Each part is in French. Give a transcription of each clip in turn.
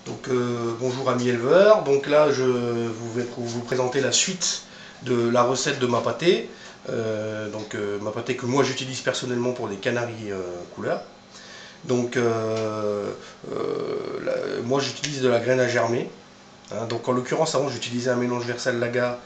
Donc bonjour amis éleveurs, donc là je vais vous présenter la suite de la recette de ma pâtée. Ma pâtée que moi j'utilise personnellement pour les canaris couleurs. Donc moi j'utilise de la graine à germer. Hein. Donc en l'occurrence avant j'utilisais un mélange Versal-Laga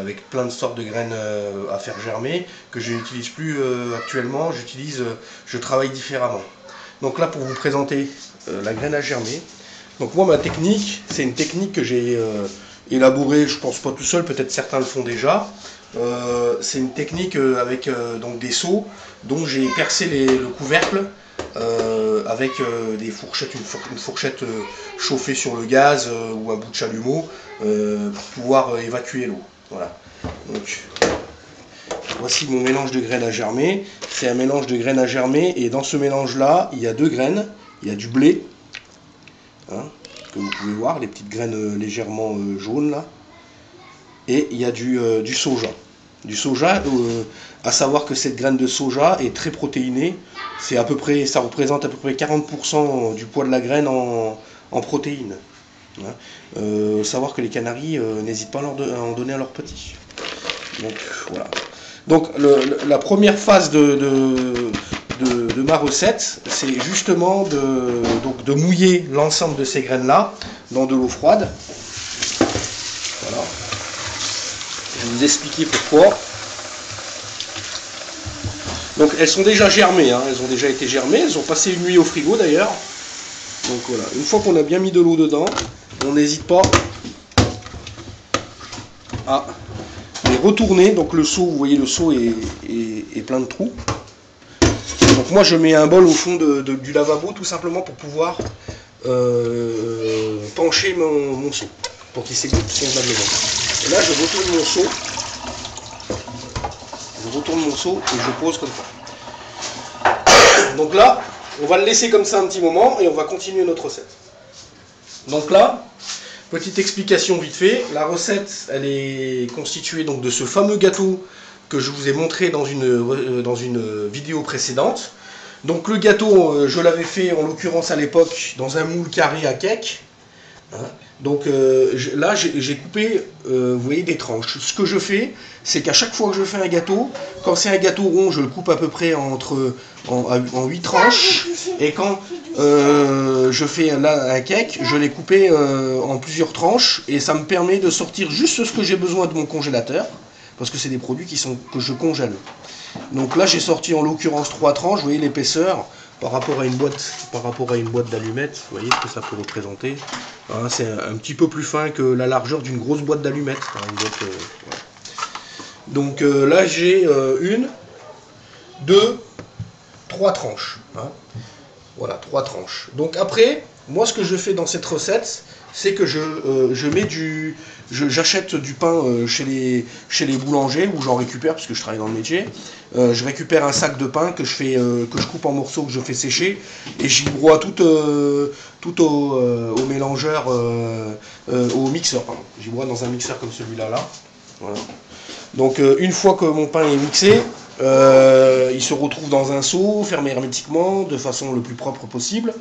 avec plein de sortes de graines à faire germer que je n'utilise plus actuellement. Je travaille différemment. Donc là pour vous présenter la graine à germer. Donc moi ma technique, c'est une technique que j'ai élaborée, je pense pas tout seul, peut-être certains le font déjà. C'est une technique avec donc des seaux dont j'ai percé le couvercle avec des fourchettes, une fourchette chauffée sur le gaz ou un bout de chalumeau pour pouvoir évacuer l'eau. Voilà. Donc voici mon mélange de graines à germer. C'est un mélange de graines à germer et dans ce mélange là, il y a deux graines, il y a du blé. Hein, que vous pouvez voir, les petites graines légèrement jaunes là. Et il y a du soja. Du soja, à savoir que cette graine de soja est très protéinée. C'est à peu près, ça représente à peu près 40% du poids de la graine en protéines. Hein. Savoir que les canaris n'hésitent pas à en donner à leurs petits. Donc voilà. Donc la première phase de ma recette, c'est justement de mouiller l'ensemble de ces graines-là dans de l'eau froide. Voilà. Je vais vous expliquer pourquoi. Donc elles sont déjà germées, hein. Elles ont déjà été germées, elles ont passé une nuit au frigo d'ailleurs. Donc voilà, une fois qu'on a bien mis de l'eau dedans, on n'hésite pas à les retourner. Donc le seau, vous voyez, le seau est plein de trous. Donc moi je mets un bol au fond du lavabo tout simplement pour pouvoir pencher mon seau pour qu'il s'égoutte convenablement. Et là je retourne mon seau. Et je pose comme ça. Donc là on va le laisser comme ça un petit moment et on va continuer notre recette. Donc là, petite explication vite fait, la recette elle est constituée donc de ce fameux gâteau que je vous ai montré dans une vidéo précédente. Donc le gâteau, je l'avais fait en l'occurrence à l'époque dans un moule carré à cake. Hein. Donc là j'ai coupé, vous voyez, des tranches. Ce que je fais, c'est qu'à chaque fois que je fais un gâteau, quand c'est un gâteau rond, je le coupe à peu près en 8 tranches. Et quand je fais là un cake, je l'ai coupé en plusieurs tranches. Et ça me permet de sortir juste ce que j'ai besoin de mon congélateur. Parce que c'est des produits que je congèle. Donc là j'ai sorti en l'occurrence 3 tranches, vous voyez l'épaisseur par rapport à une boîte d'allumettes, vous voyez ce que ça peut représenter. Hein, c'est un petit peu plus fin que la largeur d'une grosse boîte d'allumettes. Voilà. Donc là j'ai 1, 2, 3 tranches. Hein. Voilà, 3 tranches. Donc après, moi ce que je fais dans cette recette, c'est que j'achète du pain chez les boulangers, où j'en récupère, parce que je travaille dans le métier. Je récupère un sac de pain que je coupe en morceaux, que je fais sécher, et j'y broie tout au mélangeur, au mixeur, pardon. J'y broie dans un mixeur comme celui-là. Voilà. Donc une fois que mon pain est mixé, il se retrouve dans un seau, fermé hermétiquement, de façon le plus propre possible.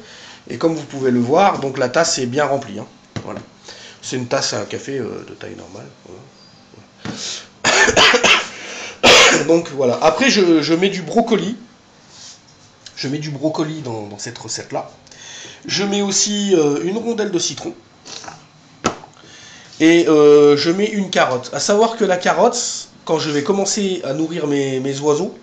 Et comme vous pouvez le voir, donc la tasse est bien remplie. Hein. Voilà. C'est une tasse à café de taille normale. Voilà. Donc voilà. Après, je mets du brocoli. Je mets du brocoli dans cette recette-là. Je mets aussi une rondelle de citron. Et je mets une carotte. À savoir que la carotte, quand je vais commencer à nourrir mes oiseaux,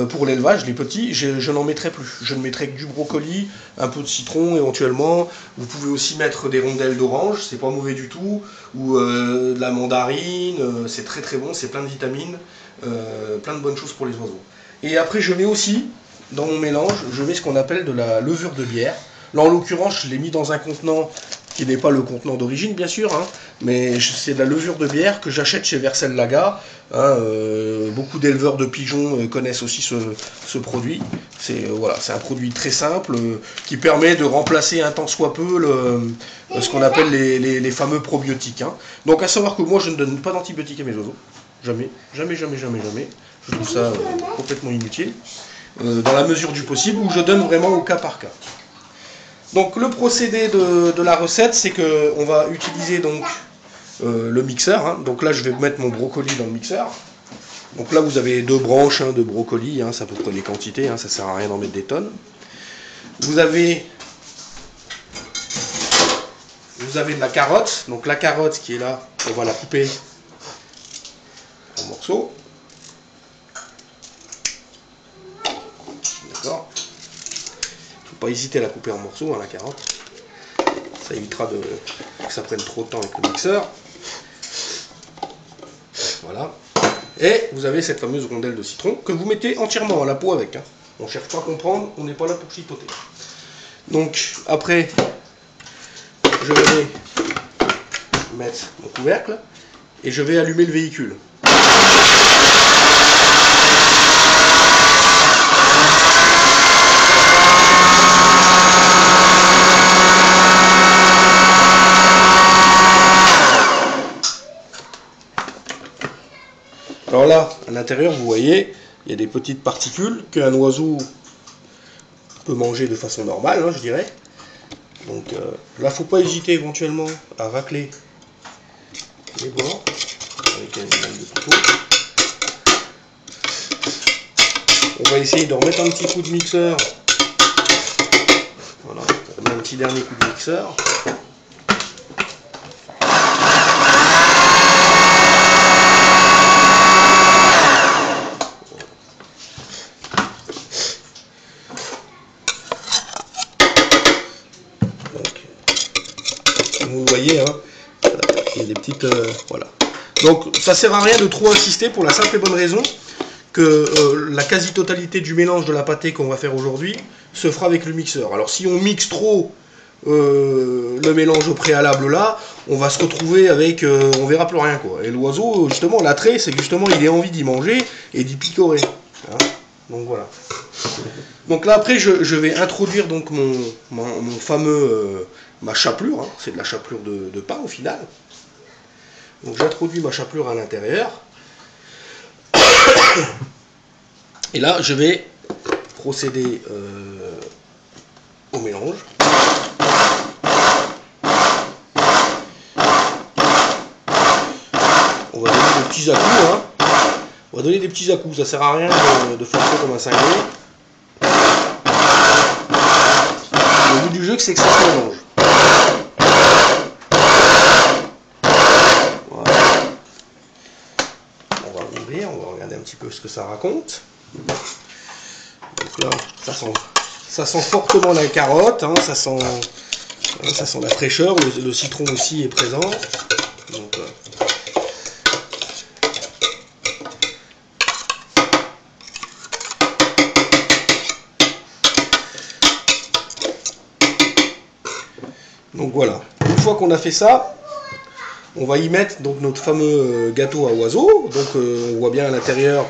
pour l'élevage, les petits, je n'en mettrai plus. Je ne mettrai que du brocoli, un peu de citron éventuellement. Vous pouvez aussi mettre des rondelles d'orange, c'est pas mauvais du tout. Ou de la mandarine, c'est très très bon, c'est plein de vitamines, plein de bonnes choses pour les oiseaux. Et après je mets aussi, dans mon mélange, je mets ce qu'on appelle de la levure de bière. Là en l'occurrence, je l'ai mis dans un contenant qui n'est pas le contenant d'origine bien sûr, hein, mais c'est de la levure de bière que j'achète chez Versal-Laga. Hein, beaucoup d'éleveurs de pigeons connaissent aussi ce produit. Voilà, c'est un produit très simple qui permet de remplacer un tant soit peu ce qu'on appelle les fameux probiotiques. Hein. Donc à savoir que moi je ne donne pas d'antibiotiques à mes oiseaux. Jamais, jamais, jamais, jamais, jamais. Je trouve ça complètement inutile. Dans la mesure du possible, où je donne vraiment au cas par cas. Donc le procédé de la recette, c'est qu'on va utiliser donc le mixeur. Hein. Donc là, je vais mettre mon brocoli dans le mixeur. Donc là, vous avez 2 branches de brocoli, hein, c'est à peu près les quantités, hein, ça sert à rien d'en mettre des tonnes. Vous avez de la carotte. Donc la carotte qui est là, on va la couper en morceaux. D'accord. Il ne faut pas hésiter à la couper en morceaux, hein, la carotte. Ça évitera que ça prenne trop de temps avec le mixeur. Voilà. Et vous avez cette fameuse rondelle de citron que vous mettez entièrement à la peau avec. Hein. On ne cherche pas à comprendre, on n'est pas là pour chipoter. Donc après, je vais mettre mon couvercle et je vais allumer le véhicule. Alors là, à l'intérieur, vous voyez, il y a des petites particules qu'un oiseau peut manger de façon normale, hein, je dirais. Donc là, il ne faut pas hésiter éventuellement à racler les bords avec un lame de couteau. On va essayer de remettre un petit coup de mixeur. Voilà, on met un petit dernier coup de mixeur. Vous voyez, hein, il y a des petites... voilà. Donc ça sert à rien de trop insister pour la simple et bonne raison que la quasi-totalité du mélange de la pâtée qu'on va faire aujourd'hui se fera avec le mixeur. Alors si on mixe trop le mélange au préalable là, on va se retrouver avec... on verra plus rien quoi. Et l'oiseau, justement, l'attrait, c'est que justement il ait envie d'y manger et d'y picorer. Hein. Donc voilà. Donc là après je vais introduire donc mon fameux... ma chapelure, hein, c'est de la chapelure de pain au final. Donc j'introduis ma chapelure à l'intérieur. Et là je vais procéder au mélange. On va donner des petits à-coups. Hein. On va donner des petits à-coups, ça sert à rien de forcer comme un cinglé. Le but du jeu c'est que ça se mélange. On va regarder un petit peu ce que ça raconte. Donc là, ça sent fortement la carotte, hein, ça sent la fraîcheur, le citron aussi est présent. Donc, voilà, une fois qu'on a fait ça, on va y mettre donc notre fameux gâteau à oiseaux. Donc on voit bien à l'intérieur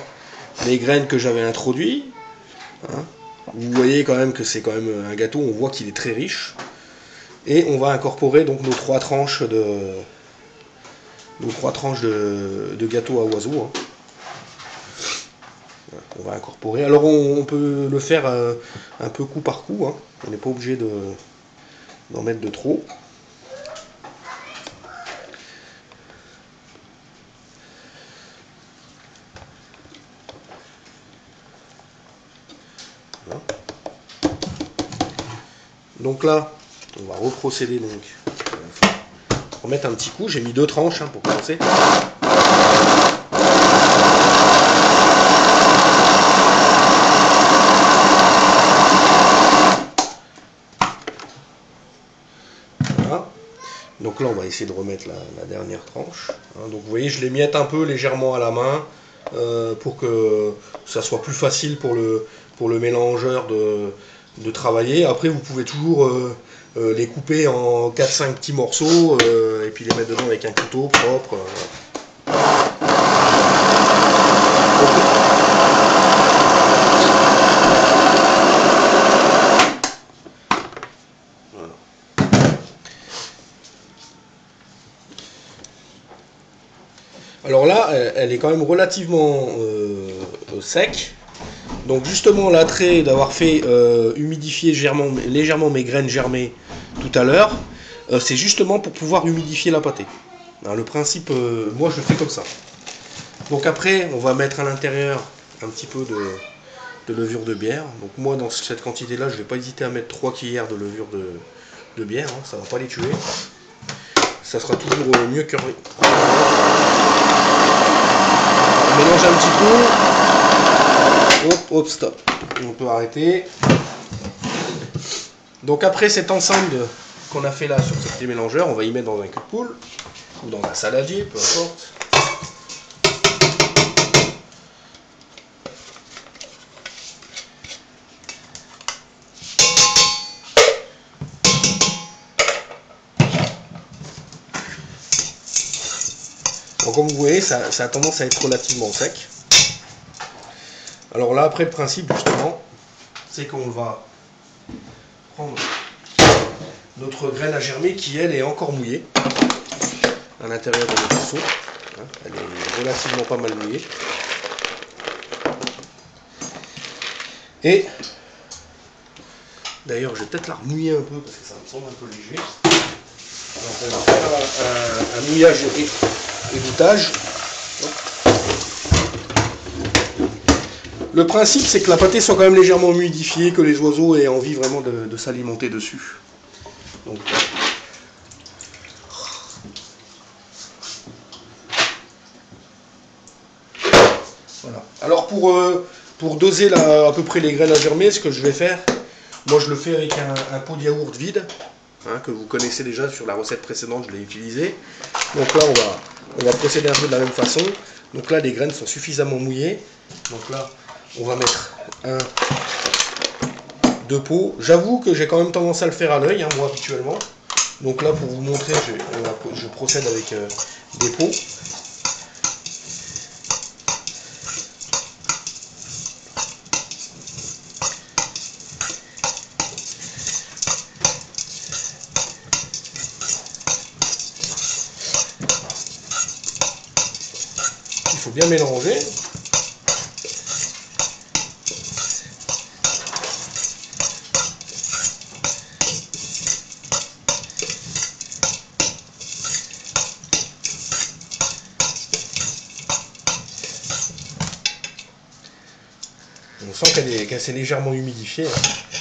les graines que j'avais introduites. Hein. Vous voyez quand même que c'est quand même un gâteau, on voit qu'il est très riche. Et on va incorporer donc nos 3 tranches de gâteau à oiseaux. Hein. On va incorporer. Alors on peut le faire un peu coup par coup. Hein. On n'est pas obligé d'en mettre de trop. Donc là, on va reprocéder donc. Remettre un petit coup, j'ai mis 2 tranches hein, pour commencer. Voilà. Donc là, on va essayer de remettre la dernière tranche. Hein. Donc vous voyez, je les miette un peu légèrement à la main pour que ça soit plus facile pour le mélangeur de travailler. Après vous pouvez toujours les couper en 4-5 petits morceaux et puis les mettre dedans avec un couteau propre. Voilà. Alors là, elle est quand même relativement sec. Donc justement l'attrait d'avoir fait humidifier légèrement mes graines germées tout à l'heure, c'est justement pour pouvoir humidifier la pâtée. Alors, le principe, moi je le fais comme ça. Donc après on va mettre à l'intérieur un petit peu de levure de bière. Donc moi dans cette quantité là je ne vais pas hésiter à mettre 3 cuillères de levure de bière, hein. Ça ne va pas les tuer. Ça sera toujours mieux que rien. On mélange un petit peu. Hop, hop, stop. On peut arrêter. Donc après cet ensemble qu'on a fait là sur ce petit mélangeur, on va y mettre dans un cul de poule ou dans un saladier, peu importe. Donc comme vous voyez, ça a tendance à être relativement sec. Alors là, après le principe justement, c'est qu'on va prendre notre graine à germer qui elle est encore mouillée à l'intérieur de notre seau. Elle est relativement pas mal mouillée. Et d'ailleurs, je vais peut-être la remouiller un peu parce que ça me semble un peu léger. Donc on va faire un mouillage et goûtage. Le principe, c'est que la pâtée soit quand même légèrement humidifiée, que les oiseaux aient envie vraiment de s'alimenter dessus. Donc, voilà. Alors pour doser à peu près les graines à germer, ce que je vais faire, moi je le fais avec un pot de yaourt vide, hein, que vous connaissez déjà sur la recette précédente, je l'ai utilisé. Donc là on va procéder un peu de la même façon. Donc là les graines sont suffisamment mouillées. Donc là on va mettre deux pots. J'avoue que j'ai quand même tendance à le faire à l'œil, hein, moi habituellement. Donc là pour vous montrer, je procède avec des pots. Il faut bien mélanger. On sent qu'elle s'est légèrement humidifiée. Hein.